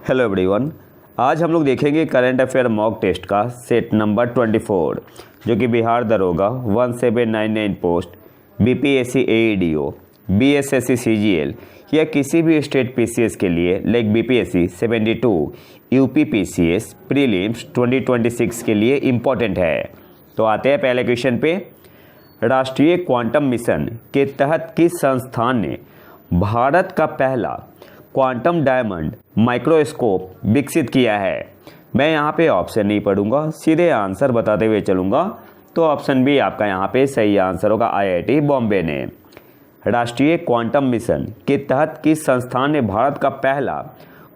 Hello everyone. आज हम लोग देखेंगे करंट अफेयर मॉक टेस्ट का सेट नंबर 24 जो कि बिहार दरोगा 1799 पोस्ट बीपीएससी एईडीओ बीएसएससी सीजीएल या किसी भी स्टेट पीसीएस के लिए like BPSC 72 UP PCS prelims 2026 के लिए इम्पोर्टेंट है। तो आते हैं पहले क्वेश्चन पे। राष्ट्रीय क्वांटम मिशन के तहत किस संस्थान ने भारत का पहला क्वांटम डायमंड माइक्रोस्कोप विकसित किया है? मैं यहाँ पे ऑप्शन नहीं पढ़ूंगा, सीधे आंसर बताते हुए चलूँगा। तो ऑप्शन बी आपका यहाँ पे सही आंसर होगा, आईआईटी बॉम्बे ने। राष्ट्रीय क्वांटम मिशन के तहत किस संस्थान ने भारत का पहला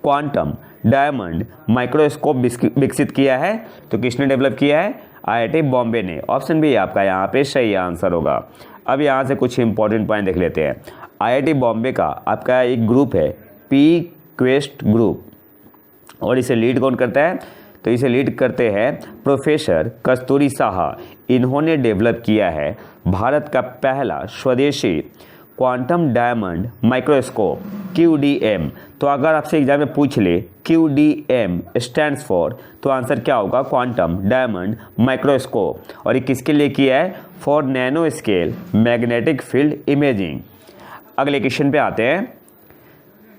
क्वांटम डायमंड माइक्रोस्कोप विकसित किया है? तो किसने डेवलप किया है? आईआईटी बॉम्बे ने। ऑप्शन बी आपका यहाँ पे सही आंसर होगा। अब यहाँ से कुछ इंपॉर्टेंट पॉइंट देख लेते हैं। आईआईटी बॉम्बे का आपका एक ग्रुप है पी क्वेस्ट ग्रुप, और इसे लीड कौन करता है? तो इसे लीड करते हैं प्रोफेसर कस्तूरी साहा। इन्होंने डेवलप किया है भारत का पहला स्वदेशी क्वांटम डायमंड माइक्रोस्कोप QDM। तो अगर आपसे एग्जाम में पूछ ले QDM स्टैंड्स फॉर, तो आंसर क्या होगा? Quantum diamond microscope. और ये किसके लिए किया है? For nano scale magnetic field imaging. अगले क्वेश्चन पे आते हैं।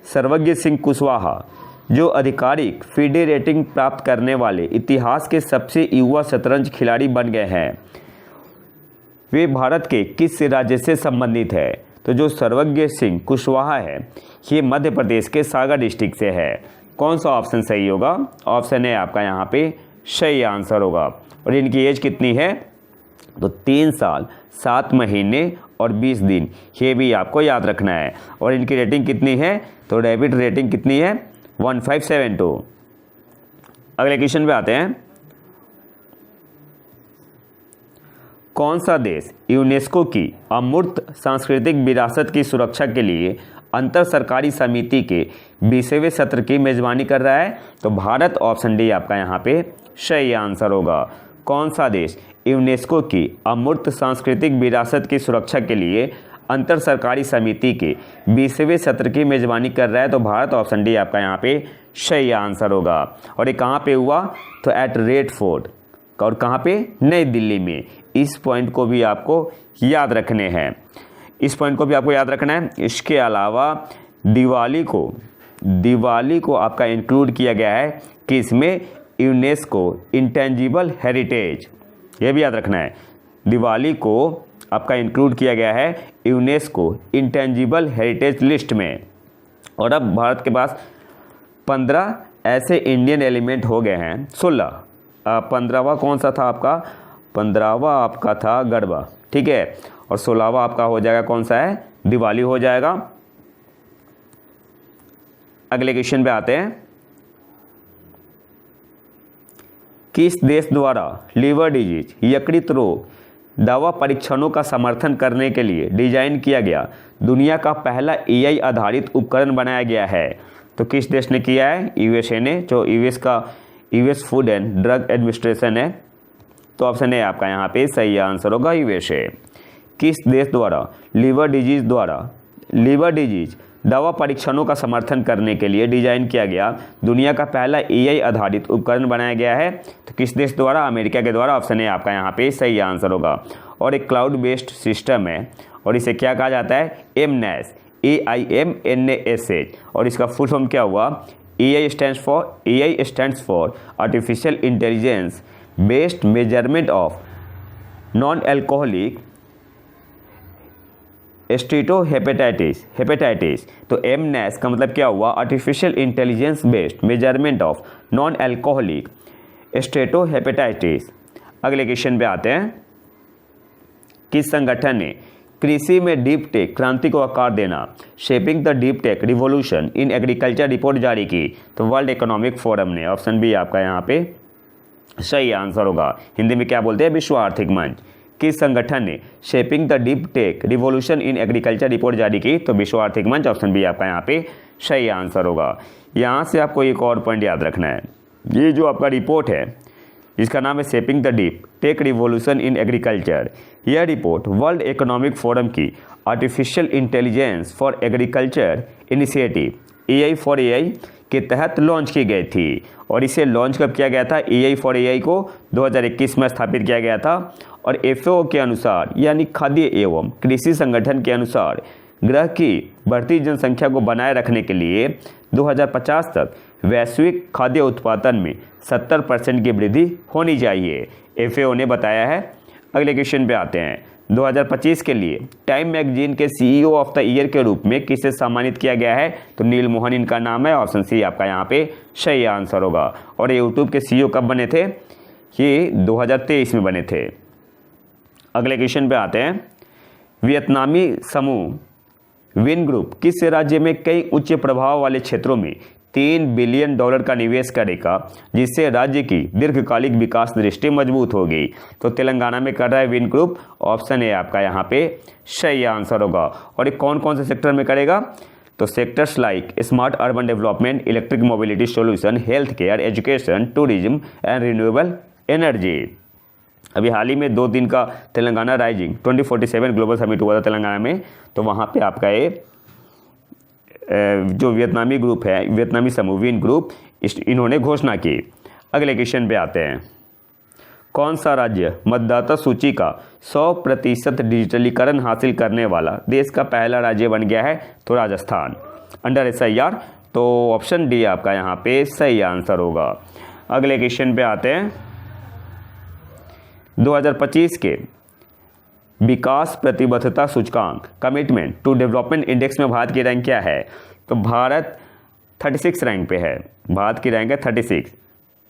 सर्वज्ञ सिंह कुशवाहा जो आधिकारिक फीडे रेटिंग प्राप्त करने वाले इतिहास के सबसे युवा शतरंज खिलाड़ी बन गए हैं, वे भारत के किस राज्य से संबंधित है? तो जो सर्वज्ञ सिंह कुशवाहा है ये मध्य प्रदेश के सागर डिस्ट्रिक्ट से है। कौन सा ऑप्शन सही होगा? ऑप्शन है आपका यहाँ पे सही आंसर होगा। और इनकी एज कितनी है? तो 3 साल 7 महीने और 20 दिन, ये भी आपको याद रखना है। और इनकी रेटिंग कितनी है? तो रैबिट रेटिंग कितनी है? 1572। अगले क्वेश्चन पे आते हैं। कौन सा देश यूनेस्को की अमूर्त सांस्कृतिक विरासत की सुरक्षा के लिए अंतर सरकारी समिति के 20वें सत्र की मेजबानी कर रहा है? तो भारत। ऑप्शन डी आपका यहाँ पे सही आंसर होगा। कौन सा देश यूनेस्को की अमूर्त सांस्कृतिक विरासत की सुरक्षा के लिए अंतर सरकारी समिति के 20वें सत्र की मेजबानी कर रहा है? तो भारत। ऑप्शन डी आपका यहाँ पे सही आंसर होगा। और ये कहाँ पे हुआ? तो एट रेड फोर्ट। और कहाँ पे? नई दिल्ली में। इस पॉइंट को भी आपको याद रखने हैं, इस पॉइंट को भी आपको याद रखना है। इसके अलावा दिवाली को आपका इंक्लूड किया गया है कि इसमें यूनेस्को इंटेंजिबल हेरिटेज, ये भी याद रखना है। दिवाली को आपका इंक्लूड किया गया है यूनेस्को इंटेंजिबल हेरिटेज लिस्ट में। और अब भारत के पास 15 ऐसे इंडियन एलिमेंट हो गए हैं। 16 15वां कौन सा था आपका? 15वां आपका था गरबा, ठीक है। और 16वां आपका हो जाएगा कौन सा है? दिवाली हो जाएगा। अगले क्वेश्चन पे आते हैं। किस देश द्वारा लीवर डिजीज यकृत रोग दवा परीक्षणों का समर्थन करने के लिए डिजाइन किया गया दुनिया का पहला AI आधारित उपकरण बनाया गया है? तो किस देश ने किया है? USA ने, जो US food and drug administration है। तो ऑप्शन है आपका यहाँ पे सही आंसर होगा USA। किस देश द्वारा लीवर डिजीज दवा परीक्षणों का समर्थन करने के लिए डिजाइन किया गया दुनिया का पहला AI आधारित उपकरण बनाया गया है? तो किस देश द्वारा? अमेरिका के द्वारा। ऑप्शन है आपका यहाँ पे सही आंसर होगा। और एक क्लाउड बेस्ड सिस्टम है और इसे क्या कहा जाता है? MNIST, AIMNAS। और इसका फुल फॉर्म क्या हुआ? AI stands for artificial intelligence based measurement of non alcoholic hepatitis. तो एमनेस का मतलब क्या हुआ? Artificial intelligence based measurement of non alcoholic hepatitis. अगले क्वेश्चन पे आते हैं। किस संगठन ने कृषि में डीप टेक क्रांति को आकार देना shaping the deep tech revolution in agriculture report जारी की? तो वर्ल्ड इकोनॉमिक फोरम ने। ऑप्शन बी आपका यहाँ पे सही आंसर होगा। हिंदी में क्या बोलते हैं? विश्व आर्थिक मंच। किस संगठन ने shaping the deep tech revolution in agriculture report जारी की? तो विश्व आर्थिक मंच। ऑप्शन बी आपका यहाँ पे सही आंसर होगा। यहाँ से आपको एक और पॉइंट याद रखना है। ये जो आपका रिपोर्ट है इसका नाम है shaping the deep tech revolution in agriculture. यह रिपोर्ट वर्ल्ड इकोनॉमिक फोरम की artificial intelligence for agriculture initiative AI for AI के तहत लॉन्च की गई थी। और इसे लॉन्च कब किया गया था? EI for AI को 2021 में स्थापित किया गया था। और FAO के अनुसार यानी खाद्य एवं कृषि संगठन के अनुसार ग्रह की बढ़ती जनसंख्या को बनाए रखने के लिए 2050 तक वैश्विक खाद्य उत्पादन में 70% की वृद्धि होनी चाहिए, FAO ने बताया है। अगले क्वेश्चन पे आते हैं। 2025 के लिए टाइम मैगजीन के CEO ऑफ द ईयर के रूप में किसे सम्मानित किया गया है? तो नील मोहन इनका नाम है। ऑप्शन सी आपका यहाँ पे सही आंसर होगा। और यूट्यूब के CEO कब बने थे? ये 2023 में बने थे। अगले क्वेश्चन पे आते हैं। वियतनामी समूह विन ग्रुप किस राज्य में कई उच्च प्रभाव वाले क्षेत्रों में $3 बिलियन का निवेश करेगा, जिससे राज्य की दीर्घकालिक विकास दृष्टि मजबूत होगी? तो तेलंगाना में कर रहा है विन ग्रुप। ऑप्शन ए आपका यहाँ पे सही आंसर होगा। और ये कौन कौन से सेक्टर में करेगा? तो sectors like smart urban development, electric mobility solution, health care, education, tourism and renewable energy. अभी हाल ही में 2 दिन का तेलंगाना राइजिंग 2047 ग्लोबल समिट हुआ था तेलंगाना में। तो वहाँ पे आपका ये जो वियतनामी ग्रुप है, वियतनामी समूह विन ग्रुप, इन्होंने घोषणा की। अगले क्वेश्चन पे आते हैं। कौन सा राज्य मतदाता सूची का 100% डिजिटलीकरण हासिल करने वाला देश का पहला राज्य बन गया है? तो राजस्थान अंडर SIR। तो ऑप्शन डी आपका यहाँ पे सही आंसर होगा। अगले क्वेश्चन पे आते हैं। 2025 के विकास प्रतिबद्धता सूचकांक कमिटमेंट टू डेवलपमेंट इंडेक्स में भारत की रैंक क्या है? तो भारत 36 रैंक पे है। भारत की रैंक है 36।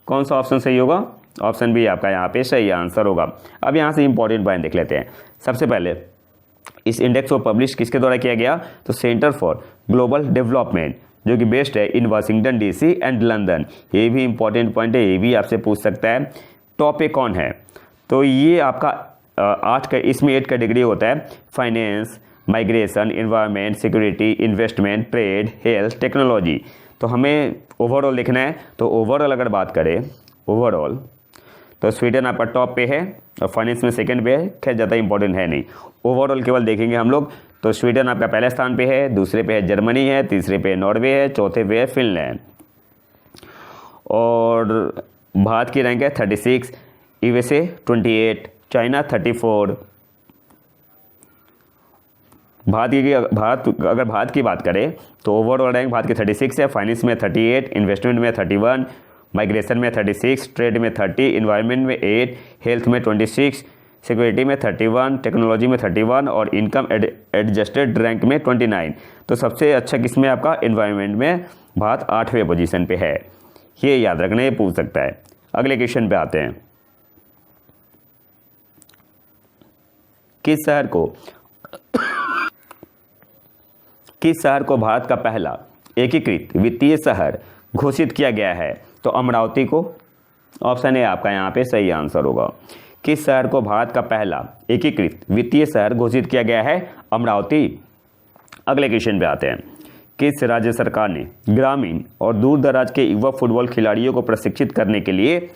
कौन सा ऑप्शन सही होगा? ऑप्शन बी आपका यहाँ पे सही आंसर होगा। अब यहाँ से इंपॉर्टेंट पॉइंट देख लेते हैं। सबसे पहले इस इंडेक्स को पब्लिश किसके द्वारा किया गया? तो सेंटर फॉर ग्लोबल डेवलपमेंट, जो कि बेस्ड है इन वाशिंगटन DC एंड लंदन। ये भी इंपॉर्टेंट पॉइंट है, ये भी आपसे पूछ सकता है। टॉप पे कौन है? तो ये आपका 8 कैटेगरी होता है। Finance, migration, environment, security, investment, trade, health, technology. तो हमें ओवरऑल लिखना है। तो ओवरऑल अगर बात करें ओवरऑल, तो स्वीडन आपका टॉप पे है और फाइनेंस में सेकंड पे है। खैर ज़्यादा इंपॉर्टेंट है नहीं, ओवरऑल केवल देखेंगे हम लोग। तो स्वीडन आपका पहले स्थान पे है, दूसरे पे है जर्मनी है, तीसरे पे नॉर्वे है, चौथे पे है फिनलैंड। और भारत की रैंक है 36, USA 28, चाइना 34। अगर भारत की बात करें तो ओवरऑल रैंक भारत की 36 है, फाइनेंस में 38, इन्वेस्टमेंट में 31, माइग्रेशन में 36, ट्रेड में 30, इन्वायरमेंट में 8, हेल्थ में 26, सिक्योरिटी में 31, टेक्नोलॉजी में 31 और इनकम एडजस्टेड रैंक में 29। तो सबसे अच्छा किस में? आपका इन्वायरमेंट में भारत 8वें पोजीशन पे है। ये याद रखना, ये पूछ सकता है। अगले क्वेश्चन पे आते हैं। किस शहर को भारत का पहला एकीकृत वित्तीय शहर घोषित किया गया है? तो अमरावती को। ऑप्शन ए आपका यहाँ पे सही आंसर होगा। किस शहर को भारत का पहला एकीकृत वित्तीय शहर घोषित किया गया है? अमरावती। अगले क्वेश्चन पे आते हैं। किस राज्य सरकार ने ग्रामीण और दूर दराज के युवा फुटबॉल खिलाड़ियों को प्रशिक्षित करने के लिए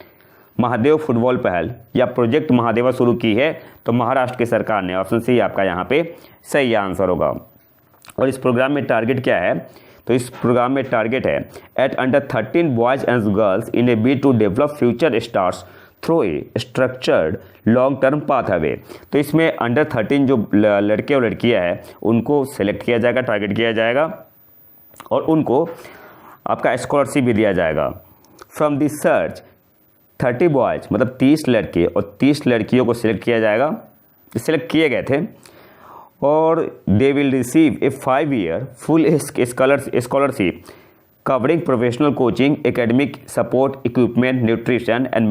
महादेव फुटबॉल पहल या प्रोजेक्ट महादेवा शुरू की है? तो महाराष्ट्र की सरकार ने। ऑप्शन सी आपका यहाँ पे सही आंसर होगा। और इस प्रोग्राम में टारगेट क्या है? तो इस प्रोग्राम में टारगेट है at under 13 boys and girls in a bid to develop future stars through a structured long term pathway. तो इसमें अंडर 13 जो लड़के और लड़कियां हैं उनको सेलेक्ट किया जाएगा, टारगेट किया जाएगा और उनको आपका स्कॉलरशिप भी दिया जाएगा। फ्रॉम दिस सर्च 30 बॉयज मतलब 30 लड़के और 30 लड़कियों को सिलेक्ट किया जाएगा, सिलेक्ट किए गए थे। और they will receive A 5-year full scholarship covering professional coaching, academic support, equipment, nutrition and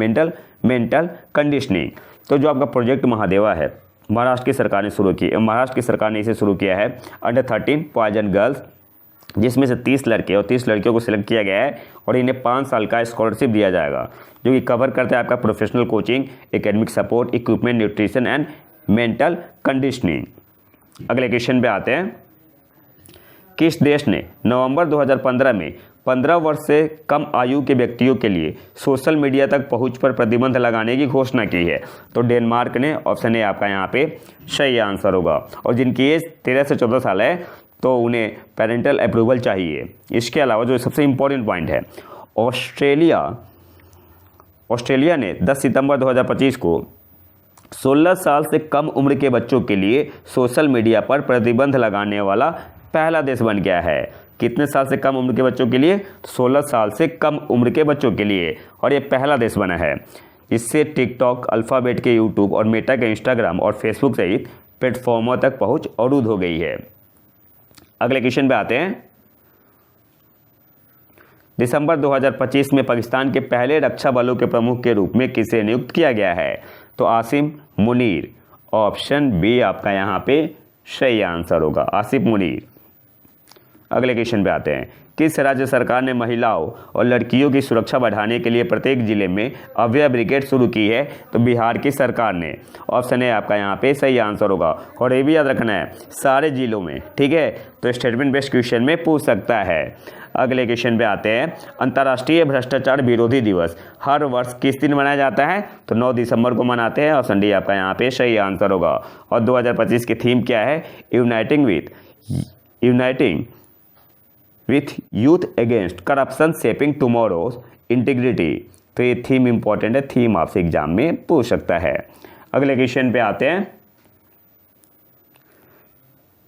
mental conditioning. तो जो आपका प्रोजेक्ट महादेवा है महाराष्ट्र की सरकार ने इसे शुरू किया है अंडर 13 बॉयज एंड गर्ल्स, जिसमें से 30 लड़के और 30 लड़कियों को सिलेक्ट किया गया है और इन्हें 5 साल का स्कॉलरशिप दिया जाएगा, जो कि कवर करता है आपका professional coaching, academic support, equipment, nutrition and mental conditioning. अगले क्वेश्चन पे आते हैं। किस देश ने नवंबर 2015 में 15 वर्ष से कम आयु के व्यक्तियों के लिए सोशल मीडिया तक पहुंच पर प्रतिबंध लगाने की घोषणा की है? तो डेनमार्क ने। ऑप्शन ए आपका यहाँ पे सही आंसर होगा। और जिनकी एज 13 से 14 साल है तो उन्हें पेरेंटल अप्रूवल चाहिए। इसके अलावा जो सबसे इम्पोर्टेंट पॉइंट है, ऑस्ट्रेलिया ने 10 सितंबर 2025 को 16 साल से कम उम्र के बच्चों के लिए सोशल मीडिया पर प्रतिबंध लगाने वाला पहला देश बन गया है। कितने साल से कम उम्र के बच्चों के लिए? 16 साल से कम उम्र के बच्चों के लिए, और ये पहला देश बना है। इससे टिकटॉक, अल्फ़ाबेट के यूट्यूब और मेटा के इंस्टाग्राम और फेसबुक सहित प्लेटफॉर्मों तक पहुंच अवरुद्ध हो गई है। अगले क्वेश्चन पे आते हैं। दिसंबर 2025 में पाकिस्तान के पहले रक्षा बलों के प्रमुख के रूप में किसे नियुक्त किया गया है? तो आसिम मुनीर। ऑप्शन बी आपका यहाँ पे सही आंसर होगा, आसिफ मुनीर। अगले क्वेश्चन पे आते हैं। किस राज्य सरकार ने महिलाओं और लड़कियों की सुरक्षा बढ़ाने के लिए प्रत्येक जिले में अभय ब्रिगेड शुरू की है? तो बिहार की सरकार ने। ऑप्शन है आपका यहाँ पे सही आंसर होगा। और ये भी याद रखना है सारे जिलों में, ठीक है, तो स्टेटमेंट बेस्ड क्वेश्चन में पूछ सकता है। अगले क्वेश्चन पे आते हैं। अंतर्राष्ट्रीय भ्रष्टाचार विरोधी दिवस हर वर्ष किस दिन मनाया जाता है? तो 9 दिसंबर को मनाते हैं। ऑप्शन डी आपका यहाँ पे सही आंसर होगा। और 2025 की थीम क्या है? Uniting with youth against corruption shaping tomorrow's integrity. तो ये थीम इंपॉर्टेंट है, थीम आपसे एग्जाम में पूछ सकता है। अगले क्वेश्चन पे आते हैं।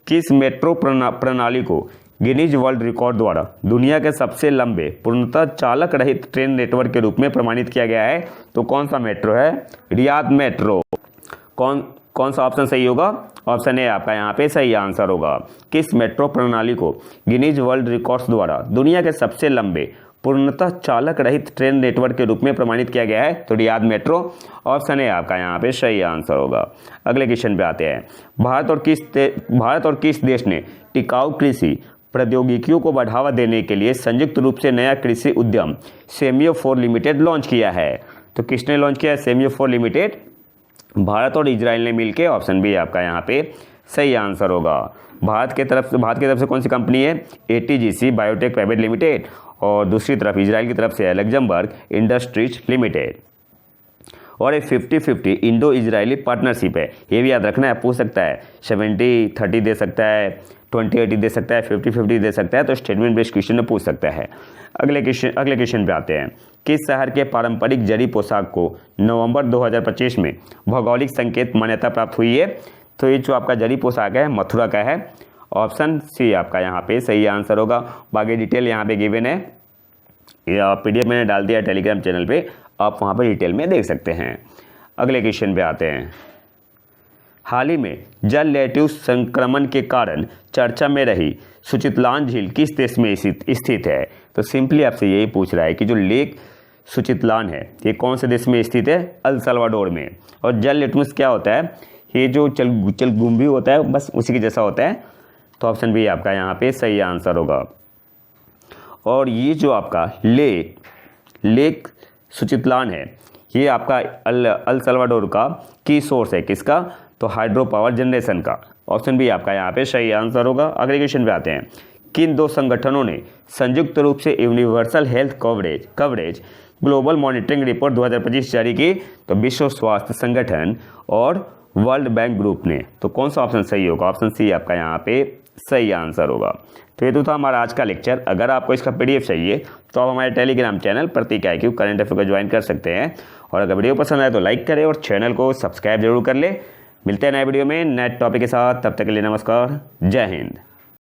किस मेट्रो प्रणाली को गिनीज वर्ल्ड रिकॉर्ड द्वारा दुनिया के सबसे लंबे पूर्णतः चालक रहित ट्रेन नेटवर्क के रूप में प्रमाणित किया गया है? तो कौन सा मेट्रो है? Riyadh metro. कौन सा ऑप्शन सही होगा? ऑप्शन ए आपका यहाँ पे सही आंसर होगा। किस मेट्रो प्रणाली को गिनीज वर्ल्ड रिकॉर्ड्स द्वारा दुनिया के सबसे लंबे पूर्णतः चालक रहित ट्रेन नेटवर्क के रूप में प्रमाणित किया गया है? तो रियाद मेट्रो। ऑप्शन ए आपका यहाँ पे सही आंसर होगा। अगले क्वेश्चन पे आते हैं। भारत और किस देश ने टिकाऊ कृषि प्रौद्योगिकियों को बढ़ावा देने के लिए संयुक्त रूप से नया कृषि उद्यम सेमियो4 लिमिटेड लॉन्च किया है? तो किसने लॉन्च किया है सेमियो4 लिमिटेड? भारत और इजराइल ने मिलकर। ऑप्शन बी आपका यहाँ पे सही आंसर होगा। भारत की तरफ से कौन सी कंपनी है? ATGC बायोटेक प्राइवेट लिमिटेड, और दूसरी तरफ इजराइल की तरफ से है लग्जमबर्ग इंडस्ट्रीज लिमिटेड। और ये 50-50 इंडो इजरायली पार्टनरशिप है। ये भी याद रखना है, पूछ सकता है 70-30 दे सकता है, 20-80 दे सकता है, 50-50 दे सकता है, तो स्टेटमेंट बेस्ड क्वेश्चन में पूछ सकता है। अगले क्वेश्चन पे आते हैं। किस शहर के पारंपरिक जरी पोशाक को नवंबर 2025 में भौगोलिक संकेत मान्यता प्राप्त हुई है? तो ये जो आपका जरी पोशाक है मथुरा का है। ऑप्शन सी आपका यहाँ पे सही आंसर होगा। बाकी डिटेल यहाँ पे गिवन है, या PDF मैंने डाल दिया टेलीग्राम चैनल पे, आप वहाँ पर डिटेल में देख सकते हैं। अगले क्वेश्चन पे आते हैं। हाल ही में जल लेट्यूस संक्रमण के कारण चर्चा में रही सुचितलान झील किस देश में स्थित है? तो सिंपली आपसे यही पूछ रहा है कि जो लेक सुचितलान है ये कौन से देश में स्थित है? अल सल्वाडोर में। और जल लेट्यूस क्या होता है? ये जो चलगुम्भी होता है, बस उसी के जैसा होता है। तो ऑप्शन बी आपका यहाँ पे सही आंसर होगा। और ये जो आपका लेक सुचितलान है, ये आपका अल सल्वाडोर का की सोर्स है। किसका? तो हाइड्रो पावर जनरेशन का। ऑप्शन बी आपका यहाँ पे सही आंसर होगा। अगले क्वेश्चन पे आते हैं। किन 2 संगठनों ने संयुक्त रूप से universal health coverage global monitoring report 2025 जारी की? तो विश्व स्वास्थ्य संगठन और वर्ल्ड बैंक ग्रुप ने। तो कौन सा ऑप्शन सही होगा? ऑप्शन सी आपका यहाँ पे सही आंसर होगा। तो ये तो था हमारा आज का लेक्चर। अगर आपको इसका PDF चाहिए तो आप हमारे टेलीग्राम चैनल प्रतीक IQ करंट अफेयर को ज्वाइन कर सकते हैं। और अगर वीडियो पसंद आए तो लाइक करें और चैनल को सब्सक्राइब जरूर कर ले। मिलते हैं नए वीडियो में नए टॉपिक के साथ, तब तक के लिए नमस्कार, जय हिंद।